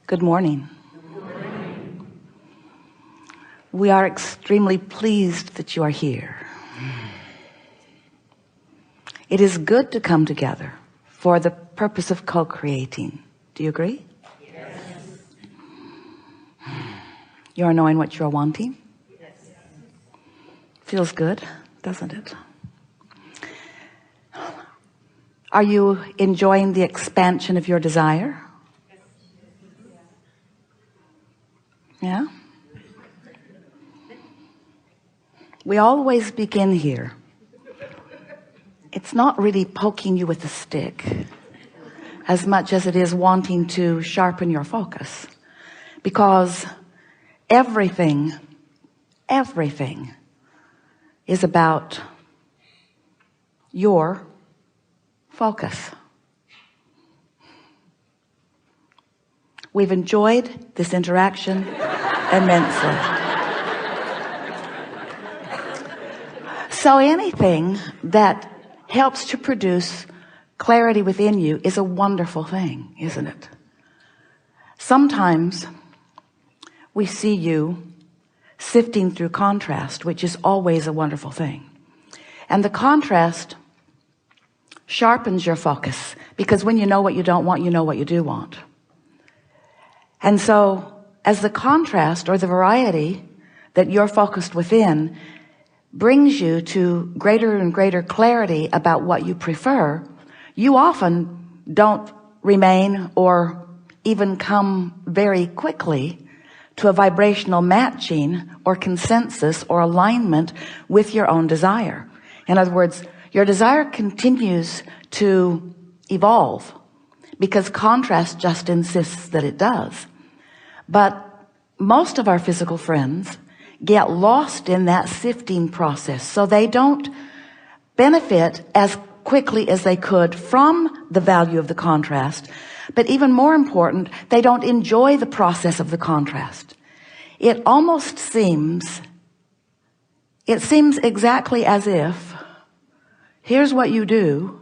Good morning. We are extremely pleased that you are here. It is good to come together for the purpose of co-creating. Do you agree? Yes. You are knowing what you're wanting? Yes. Feels good, doesn't it? Are you enjoying the expansion of your desire? Yeah? We always begin here. It's not really poking you with a stick as much as it is wanting to sharpen your focus, because everything is about your focus. We've enjoyed this interaction immensely. So anything that helps to produce clarity within you is a wonderful thing, isn't it? Sometimes we see you sifting through contrast, which is always a wonderful thing. And the contrast sharpens your focus, because when you know what you don't want, you know what you do want. And so as the contrast or the variety that you're focused within brings you to greater and greater clarity about what you prefer, you often don't remain or even come very quickly to a vibrational matching or consensus or alignment with your own desire. In other words, your desire continues to evolve because contrast just insists that it does. But most of our physical friends get lost in that sifting process, so they don't benefit as quickly as they could from the value of the contrast. But even more important, they don't enjoy the process of the contrast. It almost seems exactly as if, here's what you do: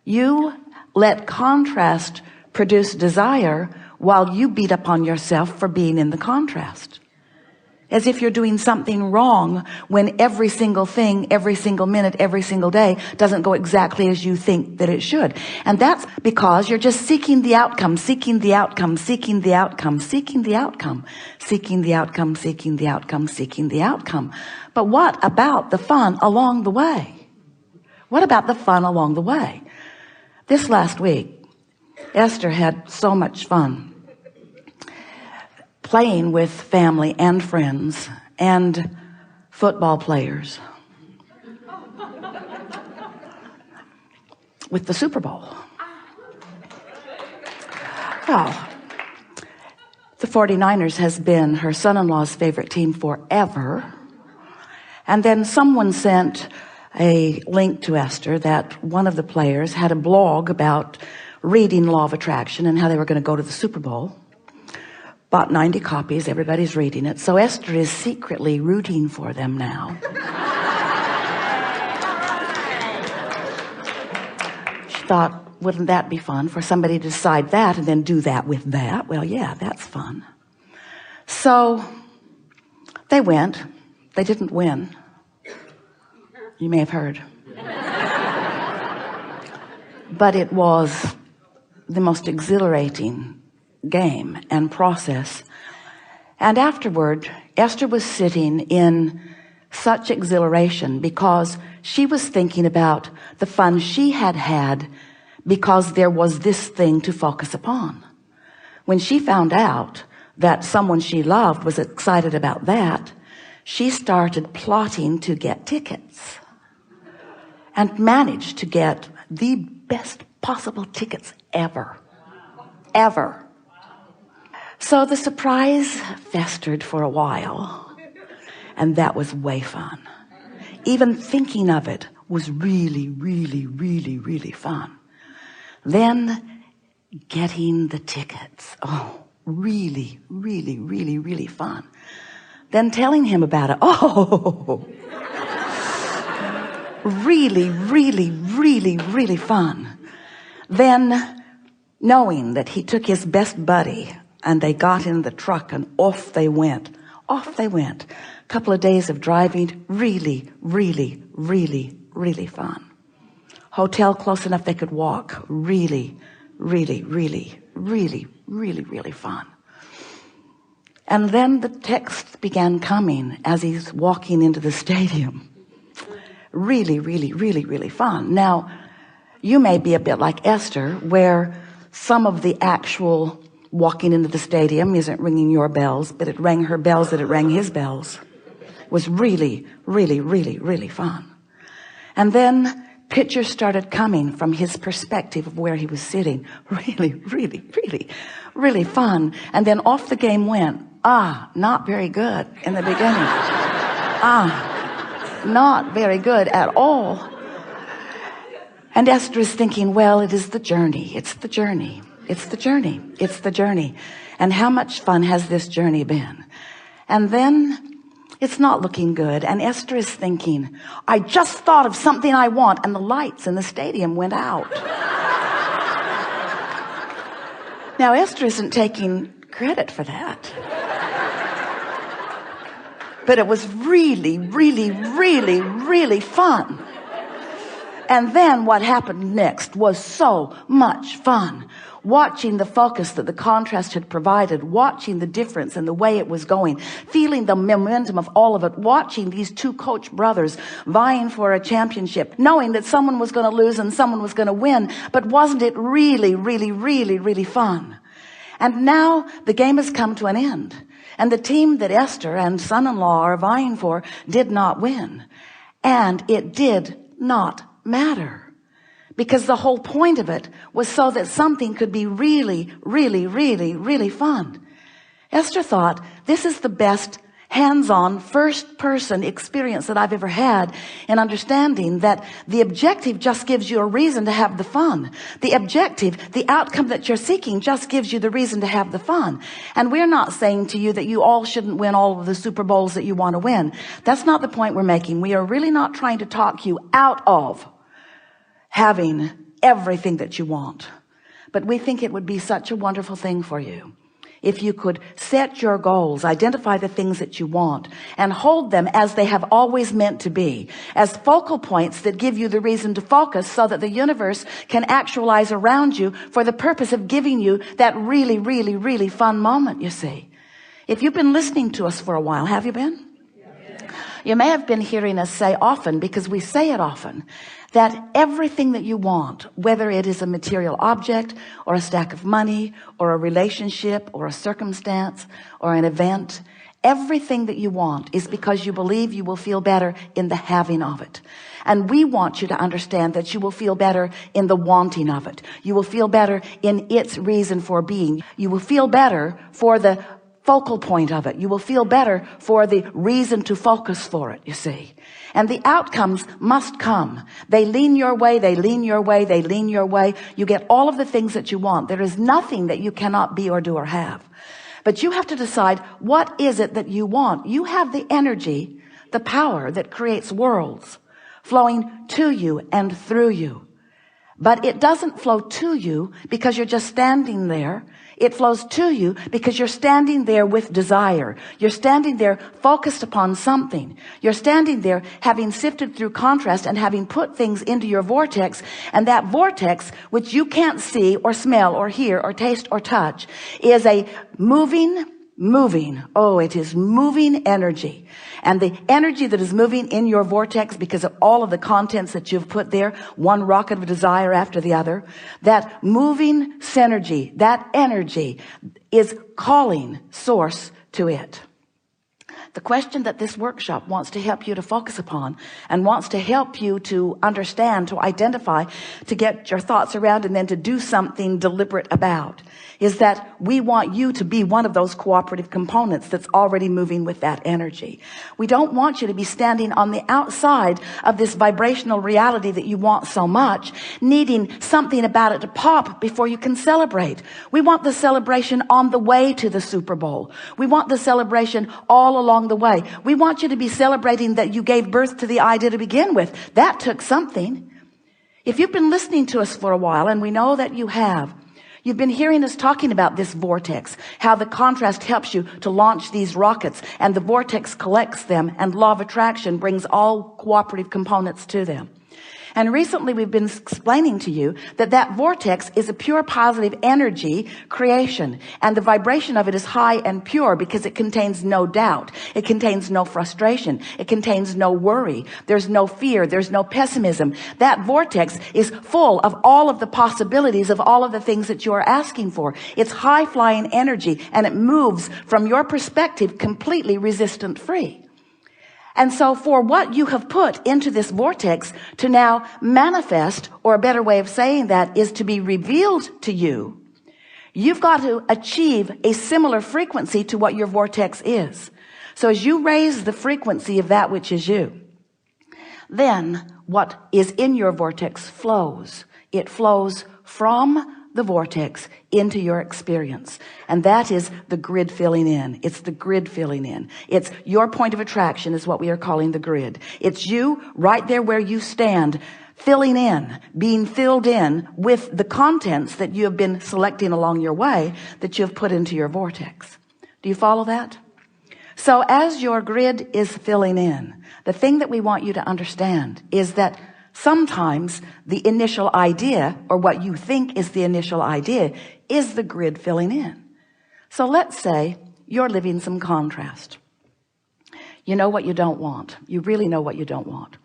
you let contrast produce desire while you beat up on yourself for being in the contrast, as if you're doing something wrong when every single thing, every single minute, every single day doesn't go exactly as you think that it should. And that's because you're just seeking the outcome, seeking the outcome, seeking the outcome, seeking the outcome, seeking the outcome, seeking the outcome, seeking the outcome. But what about the fun along the way? What about the fun along the way? This last week, Esther had so much fun playing with family and friends and football players with the Super Bowl. Well, the 49ers has been her son-in-law's favorite team forever. And then someone sent a link to Esther that one of the players had a blog about reading Law of Attraction and how they were going to go to the Super Bowl. Bought 90 copies, everybody's reading it. So Esther is secretly rooting for them now. She thought, wouldn't that be fun for somebody to decide that and then do that with that? Well, yeah, that's fun. So they went. They didn't win. You may have heard. But it was the most exhilarating game and process. And afterward, Esther was sitting in such exhilaration because she was thinking about the fun she had had because there was this thing to focus upon. When she found out that someone she loved was excited about that, she started plotting to get tickets and managed to get the best possible tickets ever. So the surprise festered for a while, and that was way fun. Even thinking of it was really, really, really, really fun. Then getting the tickets, oh, really, really, really, really fun. Then telling him about it, oh, really, really, really, really fun. Then knowing that he took his best buddy And they got in the truck and off they went. Off they went. A couple of days of driving, really, really, really, really fun. Hotel close enough they could walk. Really, really, really, really, really, really fun. And then the text began coming as he's walking into the stadium. Really, really, really, really fun. Now, you may be a bit like Esther, where some of the actual walking into the stadium isn't ringing your bells, but it rang her bells that it rang his bells. It was really, really, really, really fun. And then pictures started coming from his perspective of where he was sitting. Really, really, really, really fun. And then off the game went. Not very good in the beginning. Not very good at all. And Esther is thinking, well, it is the journey. It's the journey. It's the journey. It's the journey. And how much fun has this journey been? And then it's not looking good. And Esther is thinking, I just thought of something I want. And the lights in the stadium went out. Now, Esther isn't taking credit for that. But it was really, really, really, really fun. And then what happened next was so much fun. Watching the focus that the contrast had provided, watching the difference in the way it was going, feeling the momentum of all of it, watching these two coach brothers vying for a championship, knowing that someone was going to lose and someone was going to win. But wasn't it really, really, really, really fun? And now the game has come to an end. And the team that Esther and son-in-law are vying for did not win. And it did not matter. Because the whole point of it was so that something could be really, really, really, really fun. Esther thought, this is the best hands-on first-person experience that I've ever had in understanding that the objective just gives you a reason to have the fun. The objective, the outcome that you're seeking, just gives you the reason to have the fun. And we're not saying to you that you all shouldn't win all of the Super Bowls that you want to win. That's not the point we're making. We are really not trying to talk you out of having everything that you want. But we think it would be such a wonderful thing for you if you could set your goals, identify the things that you want, and hold them as they have always meant to be, as focal points that give you the reason to focus so that the universe can actualize around you for the purpose of giving you that really, really, really fun moment, you see. If you've been listening to us for a while, have you been? You may have been hearing us say often, because we say it often, that everything that you want, whether it is a material object or a stack of money or a relationship or a circumstance or an event, everything that you want is because you believe you will feel better in the having of it. And we want you to understand that you will feel better in the wanting of it. You will feel better in its reason for being. You will feel better for the focal point of it. You will feel better for the reason to focus for it, you see. And the outcomes must come. They lean your way, they lean your way, they lean your way. You get all of the things that you want. There is nothing that you cannot be or do or have. But you have to decide, what is it that you want? You have the energy, the power that creates worlds flowing to you and through you. But it doesn't flow to you because you're just standing there. It flows to you because you're standing there with desire. You're standing there focused upon something. You're standing there having sifted through contrast and having put things into your vortex. And that vortex, which you can't see or smell or hear or taste or touch, is a moving, it is moving energy. And the energy that is moving in your vortex, because of all of the contents that you've put there, one rocket of desire after the other, that moving synergy, that energy is calling source to it. The question that this workshop wants to help you to focus upon and wants to help you to understand, to identify, to get your thoughts around, and then to do something deliberate about, is that we want you to be one of those cooperative components that's already moving with that energy. We don't want you to be standing on the outside of this vibrational reality that you want so much, needing something about it to pop before you can celebrate. We want the celebration on the way to the Super Bowl. We want the celebration all along the way. We want you to be celebrating that you gave birth to the idea to begin with. That took something. If you've been listening to us for a while, and we know that you have, You've been hearing us talking about this vortex, how the contrast helps you to launch these rockets, and the vortex collects them, and law of attraction brings all cooperative components to them. And recently we've been explaining to you that that vortex is a pure positive energy creation. And the vibration of it is high and pure because it contains no doubt. It contains no frustration. It contains no worry. There's no fear. There's no pessimism. That vortex is full of all of the possibilities of all of the things that you are asking for. It's high flying energy, and it moves from your perspective completely resistant free. And so for what you have put into this vortex to now manifest, or a better way of saying that is to be revealed to you, you've got to achieve a similar frequency to what your vortex is. So as you raise the frequency of that which is you, then what is in your vortex flows. It flows from the vortex into your experience. And that is the grid filling in. It's the grid filling in. It's your point of attraction is what we are calling the grid. It's you right there where you stand, filling in, being filled in with the contents that you have been selecting along your way that you have put into your vortex. Do you follow that? So as your grid is filling in, the thing that we want you to understand is that sometimes the initial idea, or what you think is the initial idea, is the grid filling in. So let's say you're living some contrast. You know what you don't want. You really know what you don't want.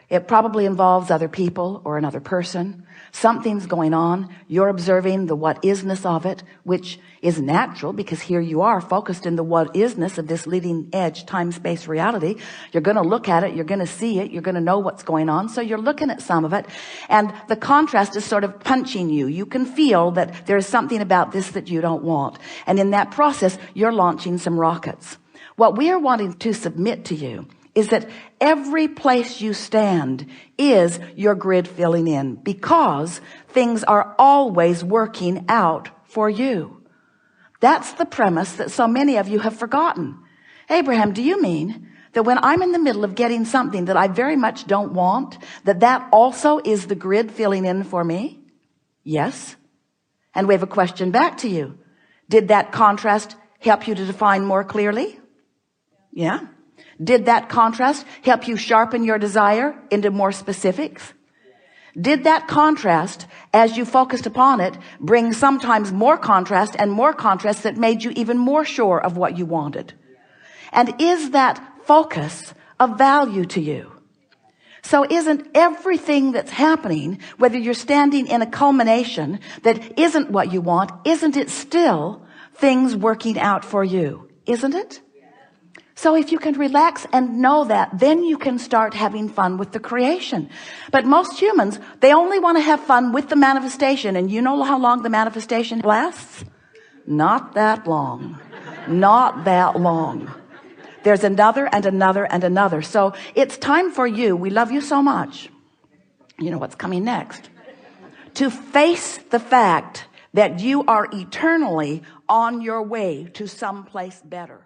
It probably involves other people or another person. Something's going on. You're observing the what isness of it, which is natural because here you are focused in the what isness of this leading edge time-space reality. You're going to look at it. You're going to see it. You're going to know what's going on. So you're looking at some of it, and the contrast is sort of punching you. You can feel that there's something about this that you don't want. And in that process, you're launching some rockets. What we are wanting to submit to you is that every place you stand is your grid filling in, because things are always working out for you. That's the premise that so many of you have forgotten. Abraham, do you mean that when I'm in the middle of getting something that I very much don't want, that also is the grid filling in for me? Yes. And we have a question back to you. Did that contrast help you to define more clearly? Yeah. Did that contrast help you sharpen your desire into more specifics? Did that contrast, as you focused upon it, bring sometimes more contrast and more contrast that made you even more sure of what you wanted? And is that focus of value to you? So isn't everything that's happening, whether you're standing in a culmination that isn't what you want, isn't it still things working out for you? Isn't it? So if you can relax and know that, then you can start having fun with the creation. But most humans, they only want to have fun with the manifestation. And you know how long the manifestation lasts? Not that long. Not that long. There's another and another and another. So it's time for you. We love you so much. You know what's coming next. To face the fact that you are eternally on your way to someplace better.